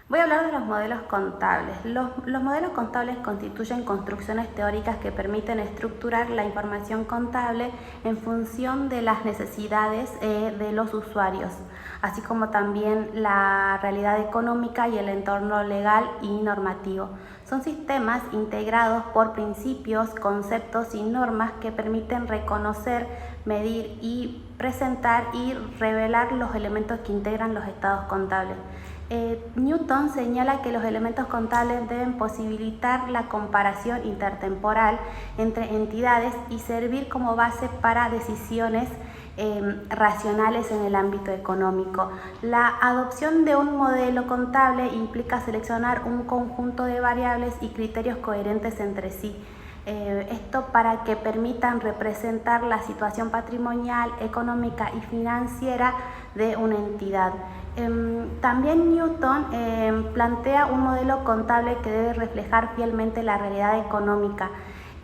Voy a hablar de los modelos contables. Los modelos contables constituyen construcciones teóricas que permiten estructurar la información contable en función de las necesidades de los usuarios, así como también la realidad económica y el entorno legal y normativo. Son sistemas integrados por principios, conceptos y normas que permiten reconocer, medir y presentar y revelar los elementos que integran los estados contables. Newton señala que los elementos contables deben posibilitar la comparación intertemporal entre entidades y servir como base para decisiones racionales en el ámbito económico. La adopción de un modelo contable implica seleccionar un conjunto de variables y criterios coherentes entre sí. Esto para que permitan representar la situación patrimonial, económica y financiera de una entidad. También Newton plantea un modelo contable que debe reflejar fielmente la realidad económica,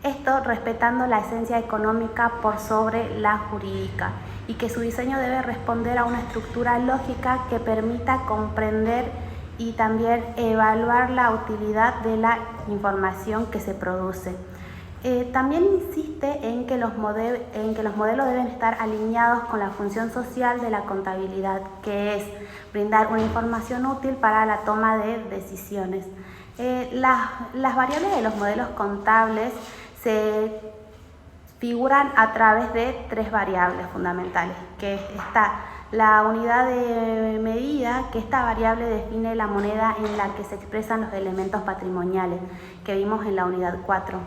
esto respetando la esencia económica por sobre la jurídica, y que su diseño debe responder a una estructura lógica que permita comprender y también evaluar la utilidad de la información que se produce. También insiste en que los modelos deben estar alineados con la función social de la contabilidad, que es brindar una información útil para la toma de decisiones. Las variables de los modelos contables se figuran a través de tres variables fundamentales, que está la unidad de medida, que esta variable define la moneda en la que se expresan los elementos patrimoniales, que vimos en la unidad 4.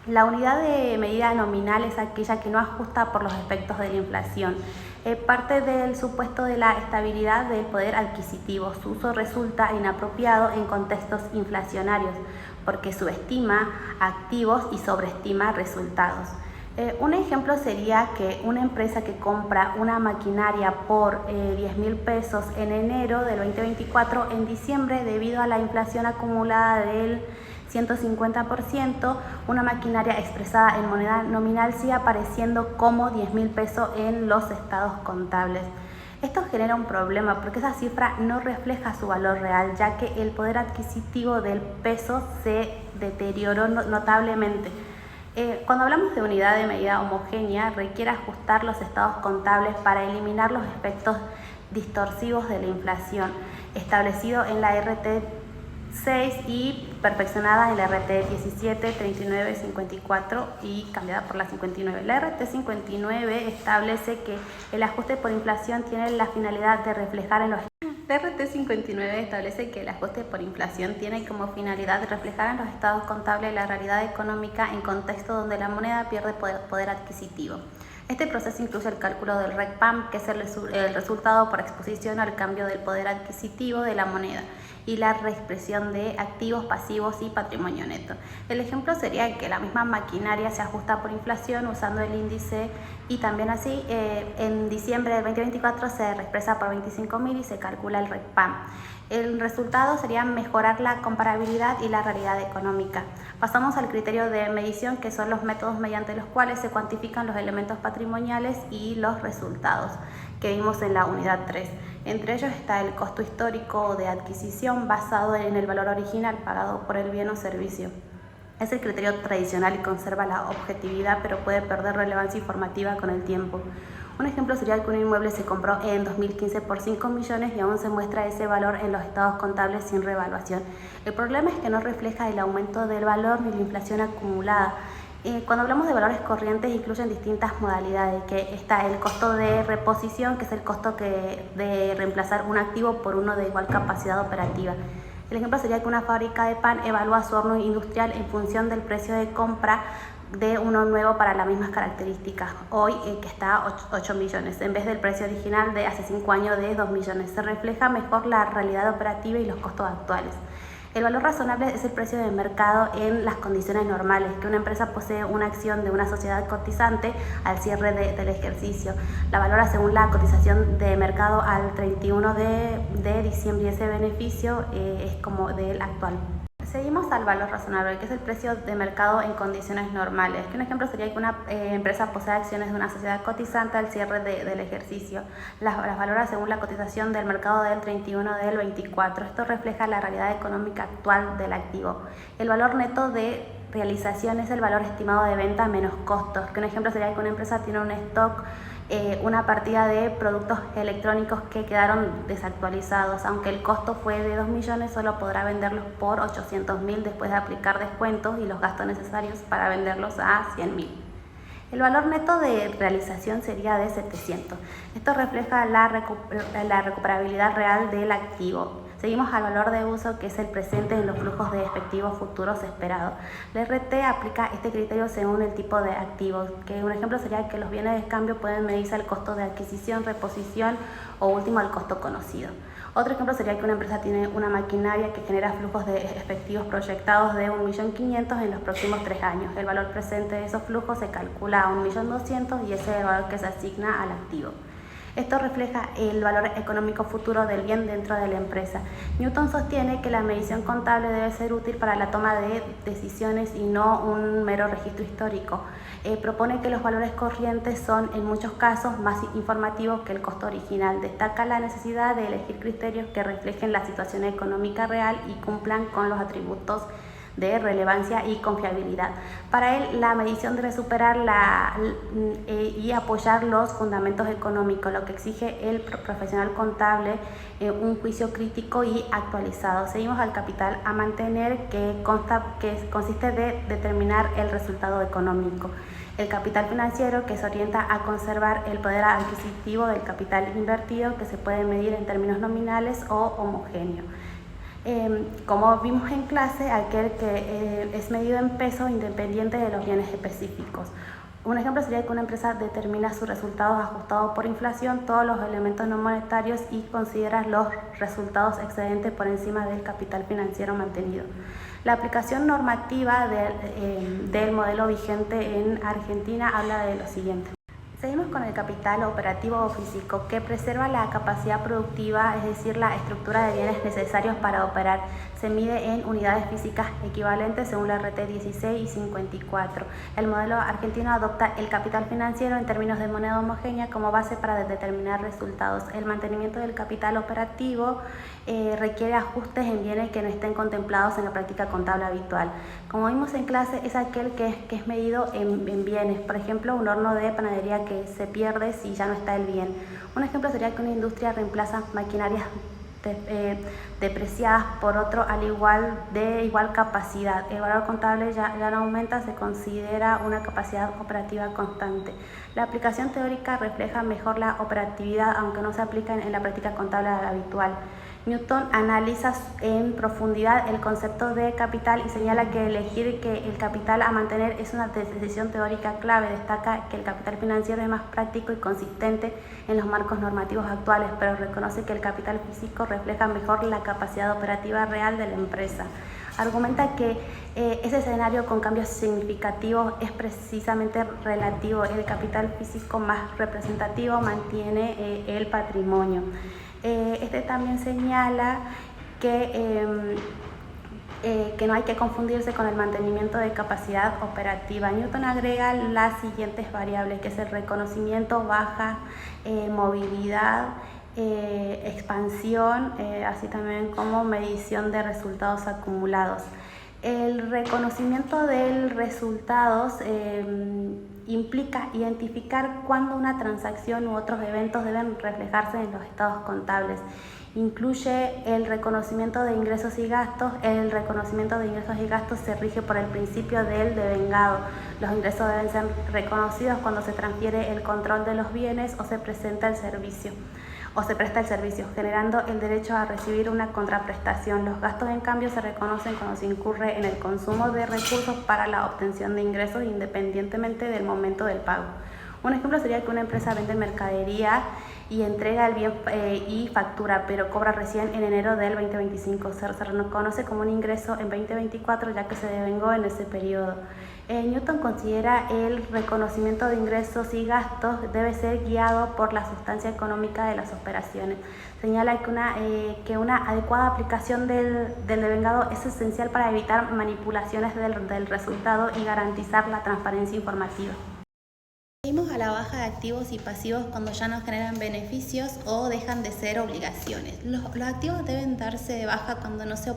La unidad de medida nominal es aquella que no ajusta por los efectos de la inflación. Parte del supuesto de la estabilidad del poder adquisitivo. Su uso resulta inapropiado en contextos inflacionarios porque subestima activos y sobreestima resultados. Un ejemplo sería que una empresa que compra una maquinaria por 10.000 pesos en enero del 2024, en diciembre, debido a la inflación acumulada del 150%, una maquinaria expresada en moneda nominal sigue apareciendo como 10.000 pesos en los estados contables. Esto genera un problema porque esa cifra no refleja su valor real, ya que el poder adquisitivo del peso se deterioró notablemente. Cuando hablamos de unidad de medida homogénea, requiere ajustar los estados contables para eliminar los efectos distorsivos de la inflación, establecido en la RT 6 y perfeccionada en la RT 17, 39, 54 y cambiada por la 59. La RT 59 establece que el ajuste por inflación tiene la finalidad de reflejar en los... La RT 59 establece que el ajuste por inflación tiene como finalidad reflejar en los estados contables la realidad económica en contexto donde la moneda pierde poder adquisitivo. Este proceso incluye el cálculo del RECPAM, que es el resultado por exposición al cambio del poder adquisitivo de la moneda, y la reexpresión de activos, pasivos y patrimonio neto. El ejemplo sería que la misma maquinaria se ajusta por inflación usando el índice, y también así en diciembre del 2024 se reexpresa por 25.000 y se calcula el RECPAM. El resultado sería mejorar la comparabilidad y la realidad económica. Pasamos al criterio de medición, que son los métodos mediante los cuales se cuantifican los elementos patrimoniales y los resultados, que vimos en la unidad 3. Entre ellos está el costo histórico de adquisición basado en el valor original pagado por el bien o servicio. Es el criterio tradicional y conserva la objetividad, pero puede perder relevancia informativa con el tiempo. Un ejemplo sería que un inmueble se compró en 2015 por 5 millones y aún se muestra ese valor en los estados contables sin revaluación. El problema es que no refleja el aumento del valor ni la inflación acumulada. Cuando hablamos de valores corrientes, incluyen distintas modalidades, que está el costo de reposición, que es el costo de reemplazar un activo por uno de igual capacidad operativa. El ejemplo sería que una fábrica de pan evalúa su horno industrial en función del precio de compra de uno nuevo para las mismas características, hoy que está a 8 millones, en vez del precio original de hace 5 años de 2 millones. Se refleja mejor la realidad operativa y los costos actuales. El valor razonable es el precio de mercado en las condiciones normales, que una empresa posee una acción de una sociedad cotizante al cierre del ejercicio. La valora según la cotización de mercado al 31 de diciembre, y ese beneficio es como del actual. Seguimos al valor razonable, que es el precio de mercado en condiciones normales. Un ejemplo sería que una empresa posee acciones de una sociedad cotizante al cierre del ejercicio. Las valora según la cotización del mercado del 31 del 24. Esto refleja la realidad económica actual del activo. El valor neto de realización es el valor estimado de venta menos costos. Un ejemplo sería que una empresa tiene un stock, una partida de productos electrónicos que quedaron desactualizados. Aunque el costo fue de 2 millones, solo podrá venderlos por 800.000 después de aplicar descuentos y los gastos necesarios para venderlos a 100.000. El valor neto de realización sería de 700. Esto refleja la recuperabilidad real del activo. Seguimos al valor de uso, que es el presente en los flujos de efectivos futuros esperados. La RT aplica este criterio según el tipo de activos, que un ejemplo sería que los bienes de cambio pueden medirse al costo de adquisición, reposición o último al costo conocido. Otro ejemplo sería que una empresa tiene una maquinaria que genera flujos de efectivos proyectados de 1.500.000 en los próximos 3 años. El valor presente de esos flujos se calcula a 1.200.000 y ese es el valor que se asigna al activo. Esto refleja el valor económico futuro del bien dentro de la empresa. Newton sostiene que la medición contable debe ser útil para la toma de decisiones y no un mero registro histórico. Propone que los valores corrientes son en muchos casos más informativos que el costo original. Destaca la necesidad de elegir criterios que reflejen la situación económica real y cumplan con los atributos de relevancia y confiabilidad. Para él, la medición debe superar y apoyar los fundamentos económicos, lo que exige el profesional contable un juicio crítico y actualizado. Seguimos al capital a mantener, que consiste de determinar el resultado económico. El capital financiero, que se orienta a conservar el poder adquisitivo del capital invertido, que se puede medir en términos nominales o homogéneos. Como vimos en clase, aquel que es medido en peso independiente de los bienes específicos. Un ejemplo sería que una empresa determina sus resultados ajustados por inflación, todos los elementos no monetarios, y considera los resultados excedentes por encima del capital financiero mantenido. La aplicación normativa del modelo vigente en Argentina habla de lo siguiente. Seguimos con el capital operativo o físico, que preserva la capacidad productiva, es decir, la estructura de bienes necesarios para operar. Se mide en unidades físicas equivalentes según la RT 16 y 54. El modelo argentino adopta el capital financiero en términos de moneda homogénea como base para determinar resultados. El mantenimiento del capital operativo requiere ajustes en bienes que no estén contemplados en la práctica contable habitual. Como vimos en clase, es aquel que es medido en bienes. Por ejemplo, un horno de panadería que se pierde si ya no está el bien. Un ejemplo sería que una industria reemplaza maquinarias depreciadas por otro de igual capacidad. El valor contable ya no aumenta, se considera una capacidad operativa constante. La aplicación teórica refleja mejor la operatividad, aunque no se aplica en la práctica contable habitual. Newton analiza en profundidad el concepto de capital y señala que elegir que el capital a mantener es una decisión teórica clave. Destaca que el capital financiero es más práctico y consistente en los marcos normativos actuales, pero reconoce que el capital físico refleja mejor la capacidad operativa real de la empresa. Argumenta que ese escenario con cambios significativos es precisamente relativo. El capital físico más representativo mantiene el patrimonio. Este también señala que no hay que confundirse con el mantenimiento de capacidad operativa. Newton agrega las siguientes variables, que es el reconocimiento, baja, movilidad, expansión, así también como medición de resultados acumulados. El reconocimiento de resultados implica identificar cuándo una transacción u otros eventos deben reflejarse en los estados contables. Incluye el reconocimiento de ingresos y gastos. El reconocimiento de ingresos y gastos se rige por el principio del devengado. Los ingresos deben ser reconocidos cuando se transfiere el control de los bienes o se presta el servicio, generando el derecho a recibir una contraprestación. Los gastos, en cambio, se reconocen cuando se incurre en el consumo de recursos para la obtención de ingresos, independientemente del momento del pago. Un ejemplo sería que una empresa vende mercadería y entrega el bien y factura, pero cobra recién en enero del 2025. Se reconoce como un ingreso en 2024 ya que se devengó en ese periodo. Newton considera el reconocimiento de ingresos y gastos debe ser guiado por la sustancia económica de las operaciones. Señala que una adecuada aplicación del devengado es esencial para evitar manipulaciones del resultado y garantizar la transparencia informativa. Seguimos a la baja de activos y pasivos cuando ya no generan beneficios o dejan de ser obligaciones. Los activos deben darse de baja cuando no se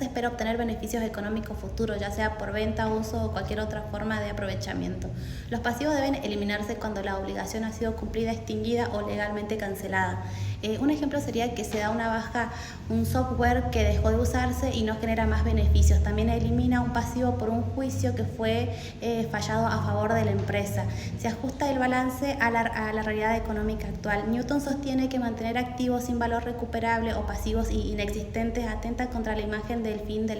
espera obtener beneficios económicos futuros, ya sea por venta, uso o cualquier otra forma de aprovechamiento. Los pasivos deben eliminarse cuando la obligación ha sido cumplida, extinguida o legalmente cancelada. Un ejemplo sería que se da una baja un software que dejó de usarse y no genera más beneficios. También elimina un pasivo por un juicio que fue fallado a favor de la empresa. Se ajusta el balance a la realidad económica actual. Newton sostiene que mantener activos sin valor recuperable o pasivos inexistentes atenta contra la imagen del fin del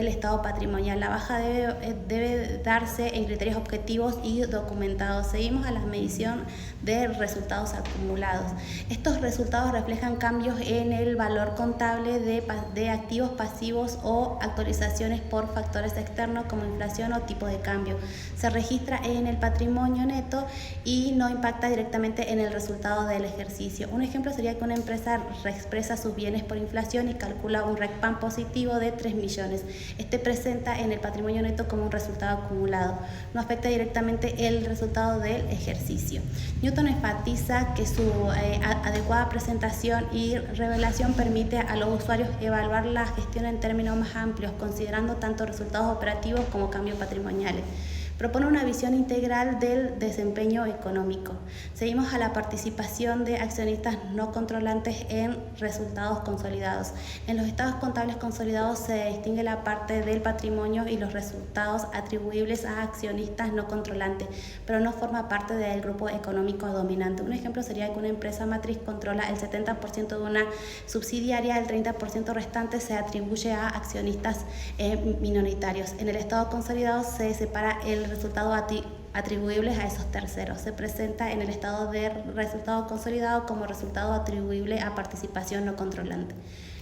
Estado patrimonial. La baja debe darse en criterios objetivos y documentados. Seguimos a la medición de resultados acumulados. Estos resultados reflejan cambios en el valor contable de activos pasivos o actualizaciones por factores externos como inflación o tipo de cambio. Se registra en el patrimonio neto y no impacta directamente en el resultado del ejercicio. Un ejemplo sería que una empresa reexpresa sus bienes por inflación y calcula un RECPAM positivo de 3 millones. Este presenta en el patrimonio neto como un resultado acumulado. No afecta directamente el resultado del ejercicio. Newton enfatiza que su adecuada presentación y revelación permite a los usuarios evaluar la gestión en términos más amplios, considerando tanto resultados operativos como cambios patrimoniales. Propone una visión integral del desempeño económico. Seguimos a la participación de accionistas no controlantes en resultados consolidados. En los estados contables consolidados se distingue la parte del patrimonio y los resultados atribuibles a accionistas no controlantes, pero no forma parte del grupo económico dominante. Un ejemplo sería que una empresa matriz controla el 70% de una subsidiaria, el 30% restante se atribuye a accionistas minoritarios. En el estado consolidado se separa el resultado atribuibles a esos terceros. Se presenta en el estado de resultado consolidado como resultado atribuible a participación no controlante.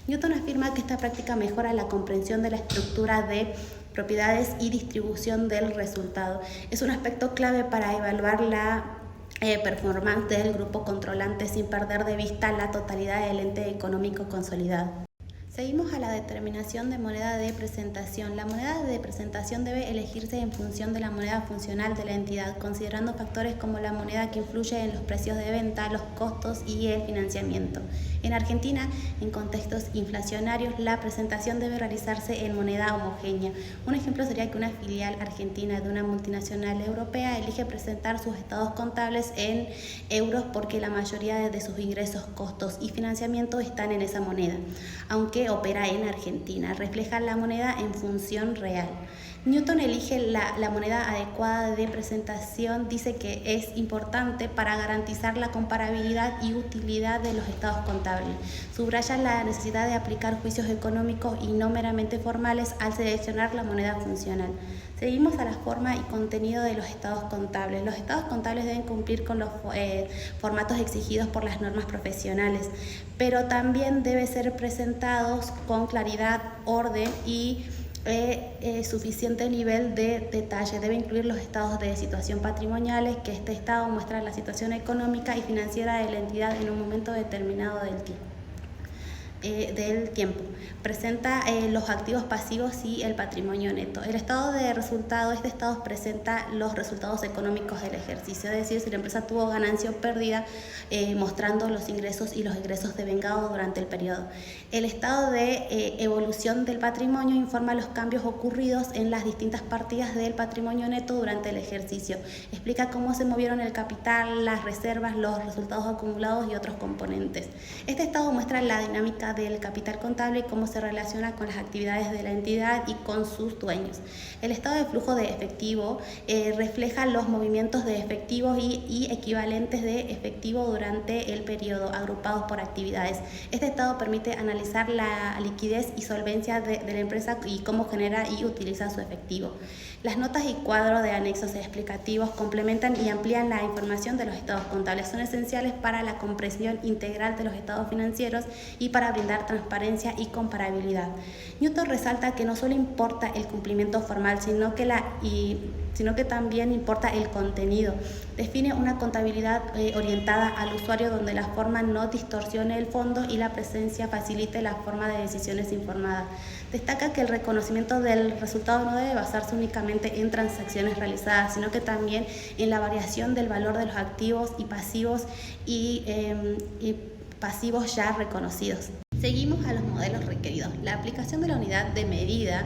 Newton afirma que esta práctica mejora la comprensión de la estructura de propiedades y distribución del resultado. Es un aspecto clave para evaluar la performance del grupo controlante sin perder de vista la totalidad del ente económico consolidado. Seguimos a la determinación de moneda de presentación. La moneda de presentación debe elegirse en función de la moneda funcional de la entidad, considerando factores como la moneda que influye en los precios de venta, los costos y el financiamiento. En Argentina, en contextos inflacionarios, la presentación debe realizarse en moneda homogénea. Un ejemplo sería que una filial argentina de una multinacional europea elige presentar sus estados contables en euros porque la mayoría de sus ingresos, costos y financiamiento están en esa moneda, aunque opera en Argentina. Refleja la moneda en función real. Newton elige la moneda adecuada de presentación, dice que es importante para garantizar la comparabilidad y utilidad de los estados contables. Subraya la necesidad de aplicar juicios económicos y no meramente formales al seleccionar la moneda funcional. Seguimos a la forma y contenido de los estados contables. Los estados contables deben cumplir con los formatos exigidos por las normas profesionales, pero también deben ser presentados con claridad, orden y suficiente nivel de detalle. Debe incluir los estados de situación patrimoniales, que este estado muestra la situación económica y financiera de la entidad en un momento determinado del tiempo. Presenta los activos pasivos y el patrimonio neto. El estado de resultado, este estado presenta los resultados económicos del ejercicio, es decir, si la empresa tuvo ganancia o pérdida, mostrando los ingresos y los egresos devengados durante el periodo. El estado de evolución del patrimonio informa los cambios ocurridos en las distintas partidas del patrimonio neto durante el ejercicio. Explica cómo se movieron el capital, las reservas, los resultados acumulados y otros componentes. Este estado muestra la dinámica trata del capital contable y cómo se relaciona con las actividades de la entidad y con sus dueños. El estado de flujo de efectivo refleja los movimientos de efectivos y equivalentes de efectivo durante el periodo, agrupados por actividades. Este estado permite analizar la liquidez y solvencia de la empresa y cómo genera y utiliza su efectivo. Las notas y cuadros de anexos explicativos complementan y amplían la información de los estados contables. Son esenciales para la comprensión integral de los estados financieros y para brindar transparencia y comparabilidad. Newton resalta que no solo importa el cumplimiento formal, sino que también importa el contenido. Define una contabilidad orientada al usuario donde la forma no distorsione el fondo y la presencia facilite la forma de decisiones informadas. Destaca que el reconocimiento del resultado no debe basarse únicamente en transacciones realizadas, sino que también en la variación del valor de los activos y pasivos pasivos ya reconocidos. Seguimos a los modelos requeridos. La aplicación de la unidad de medida,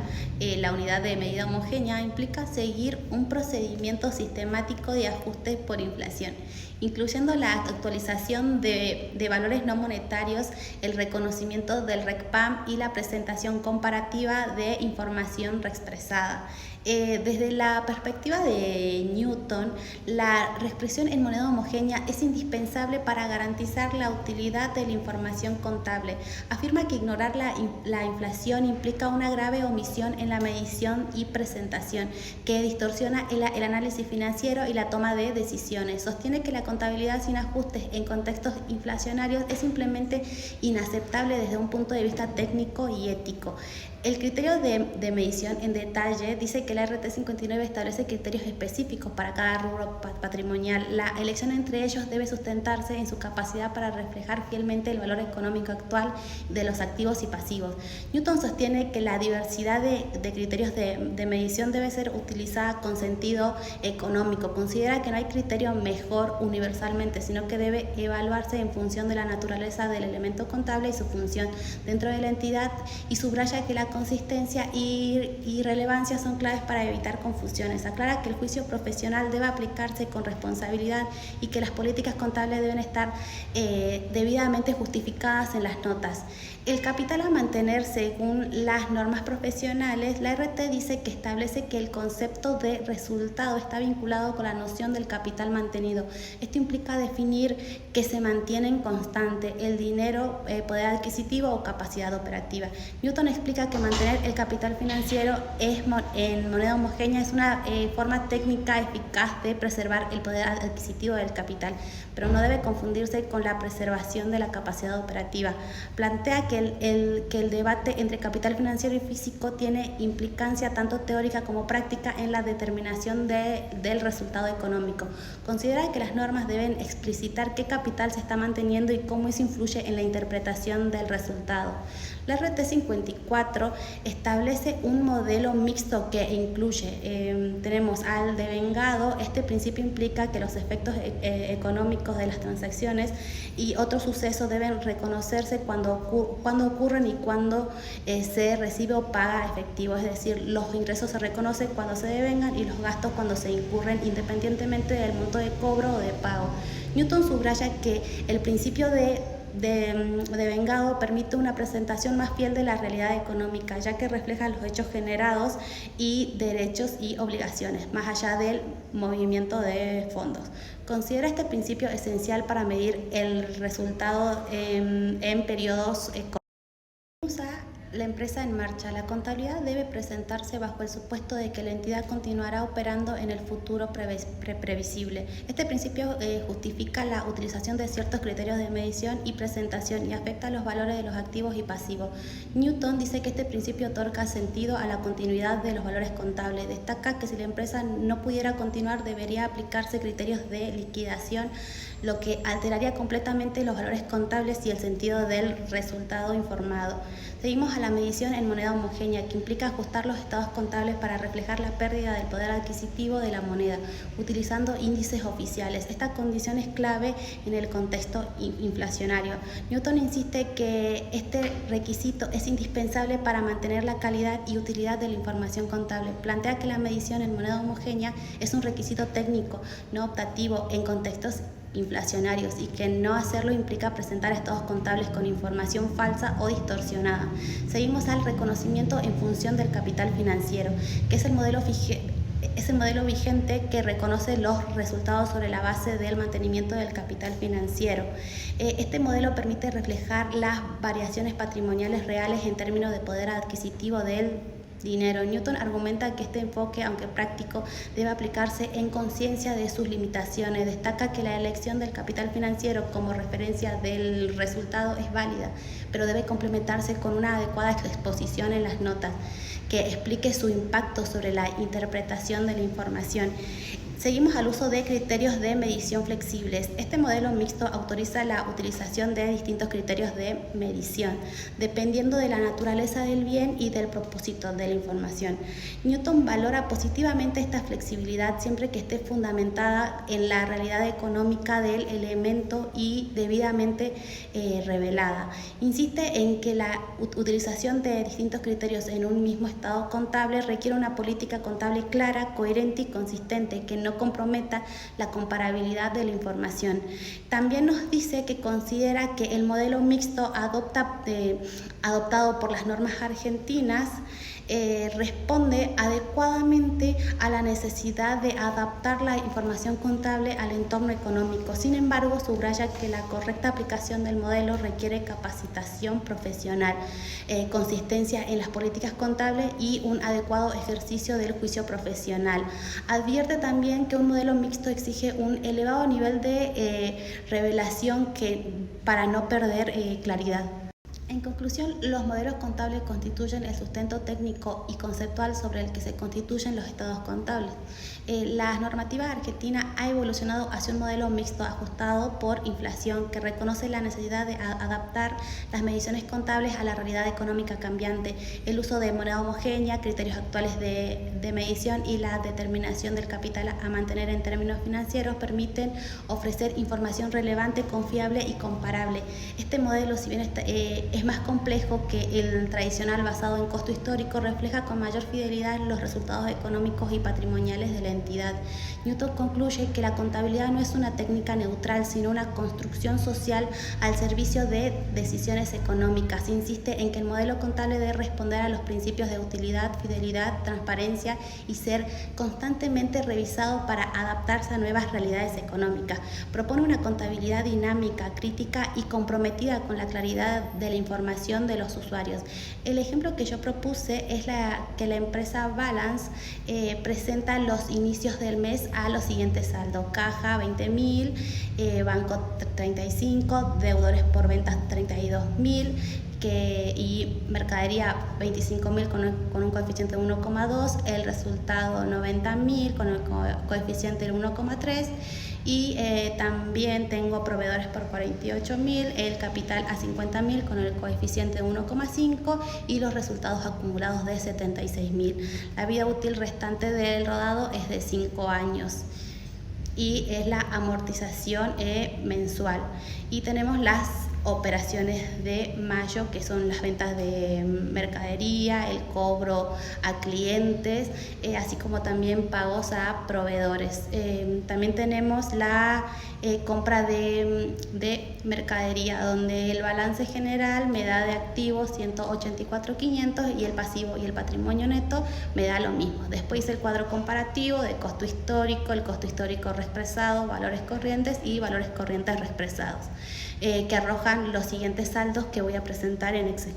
homogénea, implica seguir un procedimiento sistemático de ajuste por inflación, incluyendo la actualización de valores no monetarios, el reconocimiento del RECPAM y la presentación comparativa de información reexpresada. Desde la perspectiva de Newton, la reexpresión en moneda homogénea es indispensable para garantizar la utilidad de la información contable. Afirma que ignorar la inflación implica una grave omisión en la medición y presentación, que distorsiona el análisis financiero y la toma de decisiones. Sostiene que la contabilidad sin ajustes en contextos inflacionarios es simplemente inaceptable desde un punto de vista técnico y ético. El criterio de medición en detalle dice que la RT 59 establece criterios específicos para cada rubro patrimonial. La elección entre ellos debe sustentarse en su capacidad para reflejar fielmente el valor económico actual de los activos y pasivos. Newton sostiene que la diversidad de criterios de medición debe ser utilizada con sentido económico. Considera que no hay criterio mejor universalmente, sino que debe evaluarse en función de la naturaleza del elemento contable y su función dentro de la entidad, y subraya que la consistencia y relevancia son claves para evitar confusiones. Aclara que el juicio profesional debe aplicarse con responsabilidad y que las políticas contables deben estar debidamente justificadas en las notas. El capital a mantener según las normas profesionales, la RT dice que establece que el concepto de resultado está vinculado con la noción del capital mantenido. Esto implica definir que se mantiene en constante el dinero, poder adquisitivo o capacidad operativa. Newton explica que mantener el capital financiero en moneda homogénea es una forma técnica eficaz de preservar el poder adquisitivo del capital, pero no debe confundirse con la preservación de la capacidad operativa. Plantea que el debate entre capital financiero y físico tiene implicancia tanto teórica como práctica en la determinación del resultado económico. Considera que las normas deben explicitar qué capital se está manteniendo y cómo eso influye en la interpretación del resultado. La RT 54 establece un modelo mixto que incluye, tenemos al devengado. Este principio implica que los efectos económicos de las transacciones y otros sucesos deben reconocerse cuando ocurren y cuando se recibe o paga efectivo, es decir, los ingresos se reconocen cuando se devengan y los gastos cuando se incurren, independientemente del monto de cobro o de pago. Newton subraya que el principio de devengado permite una presentación más fiel de la realidad económica, ya que refleja los hechos generados y derechos y obligaciones, más allá del movimiento de fondos. Considera este principio esencial para medir el resultado en periodos económicos. La empresa en marcha. La contabilidad debe presentarse bajo el supuesto de que la entidad continuará operando en el futuro previsible. Este principio justifica la utilización de ciertos criterios de medición y presentación y afecta los valores de los activos y pasivos. Newton dice que este principio otorga sentido a la continuidad de los valores contables. Destaca que si la empresa no pudiera continuar, debería aplicarse criterios de liquidación, lo que alteraría completamente los valores contables y el sentido del resultado informado. Seguimos a la medición en moneda homogénea, que implica ajustar los estados contables para reflejar la pérdida del poder adquisitivo de la moneda, utilizando índices oficiales. Esta condición es clave en el contexto inflacionario. Newton insiste que este requisito es indispensable para mantener la calidad y utilidad de la información contable. Plantea que la medición en moneda homogénea es un requisito técnico, no optativo, en contextos inflacionarios y que no hacerlo implica presentar estados contables con información falsa o distorsionada. Seguimos al reconocimiento en función del capital financiero, que es el modelo vigente que reconoce los resultados sobre la base del mantenimiento del capital financiero. Este modelo permite reflejar las variaciones patrimoniales reales en términos de poder adquisitivo del dinero. Newton argumenta que este enfoque, aunque práctico, debe aplicarse en conciencia de sus limitaciones. Destaca que la elección del capital financiero como referencia del resultado es válida, pero debe complementarse con una adecuada exposición en las notas que explique su impacto sobre la interpretación de la información. Seguimos al uso de criterios de medición flexibles. Este modelo mixto autoriza la utilización de distintos criterios de medición, dependiendo de la naturaleza del bien y del propósito de la información. Newton valora positivamente esta flexibilidad siempre que esté fundamentada en la realidad económica del elemento y debidamente revelada. Insiste en que la utilización de distintos criterios en un mismo estado contable requiere una política contable clara, coherente y consistente que no comprometa la comparabilidad de la información. También nos dice que considera que el modelo mixto adoptado por las normas argentinas responde adecuadamente a la necesidad de adaptar la información contable al entorno económico. Sin embargo, subraya que la correcta aplicación del modelo requiere capacitación profesional, consistencia en las políticas contables y un adecuado ejercicio del juicio profesional. Advierte también que un modelo mixto exige un elevado nivel de revelación para no perder claridad. En conclusión, los modelos contables constituyen el sustento técnico y conceptual sobre el que se constituyen los estados contables. La normativa argentina ha evolucionado hacia un modelo mixto ajustado por inflación que reconoce la necesidad de adaptar las mediciones contables a la realidad económica cambiante, el uso de moneda homogénea, criterios actuales de medición y la determinación del capital a mantener en términos financieros permiten ofrecer información relevante, confiable y comparable. Este modelo, si bien es más complejo que el tradicional basado en costo histórico, refleja con mayor fidelidad los resultados económicos y patrimoniales de la entidad. Newton concluye que la contabilidad no es una técnica neutral, sino una construcción social al servicio de decisiones económicas. Insiste en que el modelo contable debe responder a los principios de utilidad, fidelidad, transparencia y ser constantemente revisado para adaptarse a nuevas realidades económicas. Propone una contabilidad dinámica, crítica y comprometida con la claridad de la información de los usuarios. El ejemplo que yo propuse es que la empresa Balance presenta los inicios del mes a los siguientes saldos: caja 20.000, banco 35, deudores por ventas 32.000 y mercadería 25.000 con un coeficiente de 1,2, el resultado 90.000 con el coeficiente de 1,3 y también tengo proveedores por 48.000, el capital a 50.000 con el coeficiente de 1,5 y los resultados acumulados de 76.000. La vida útil restante del rodado es de 5 años y es la amortización mensual. Y tenemos las operaciones de mayo, que son las ventas de mercadería, el cobro a clientes, así como también pagos a proveedores. También tenemos la compra de mercadería, donde el balance general me da de activos 184.500 y el pasivo y el patrimonio neto me da lo mismo. Después hice el cuadro comparativo de costo histórico, el costo histórico reexpresado, valores corrientes y valores corrientes reexpresados, que arrojan los siguientes saldos que voy a presentar en Excel.